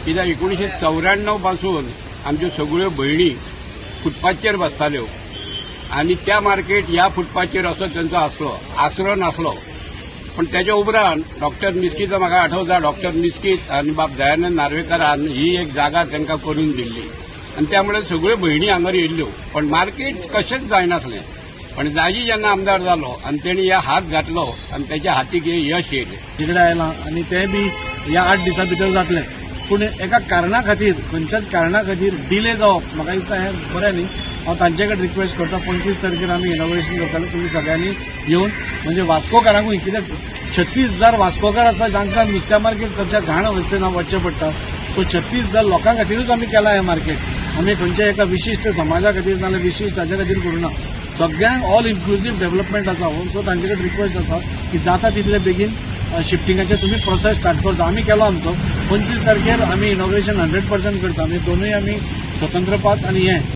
कित्याक 1994 पासून आमच्यो सगळ्यो भयणी फुटपाथचेर बसताल्यो आनी त्या मार्केट ह्या फुटपाथचेर असो तांचो आसरो नासलो. पण त्याच्या उपरांत डॉक्टर निस्कीत म्हाका आठवता डॉक्टर निस्कीत आनी बाब दयानंद नार्वेकारान ही एक जागा तांकां करून दिल्ली आनी त्यामुळे सगळ्यो भयणी हांगर येयल्ल्यो. पण मार्केट कशेंच जायनासलें. पण दाजी जेन्ना आमदार जालो आनी तेणी ह्या हात घातलो आनी त्याच्या हातीक हे यश येयलें. तिकडे आयलां आनी ते बी ह्या 8 दिसां भितर जातलें. पूण एका कारणां खातीर खंयच्याच कारणां खातीर डिले जावप म्हाका दिसता हें बरें न्ही. हांव तांचे कडेन रिक्वेस्ट करता 25 तारखेर आमी इनॉग्रेशन करताले. तुमी सगळ्यांनी येवन म्हणजे वास्कोकारांकूय कित्याक 36,000 वास्कोकार आसा जांकां नुस्त्या मार्केट सध्या घाण अवस्थेन वचचें पडटा. सो 36,000 लोकां खातीरूच आमी केलां हें मार्केट. आमी खंयच्या एका विशिश्ट समाजा खातीर नाजाल्यार विशिश्ट हाजे खातीर करूना. सगळ्यांक ऑल इन्क्लुझीव डेव्हलपमेंट आसा. सो तांचे कडेन रिक्वेस्ट आसा की जाता तितले बेगीन शिफ्टिंगाचे तुम्ही प्रोसेस स्टार्ट करता. आमी केलो आमचो 25 तारखेर आमी इनॉग्रेशन 100% करता. आमी दोनूय आमी स्वतंत्र पाथ आनी हें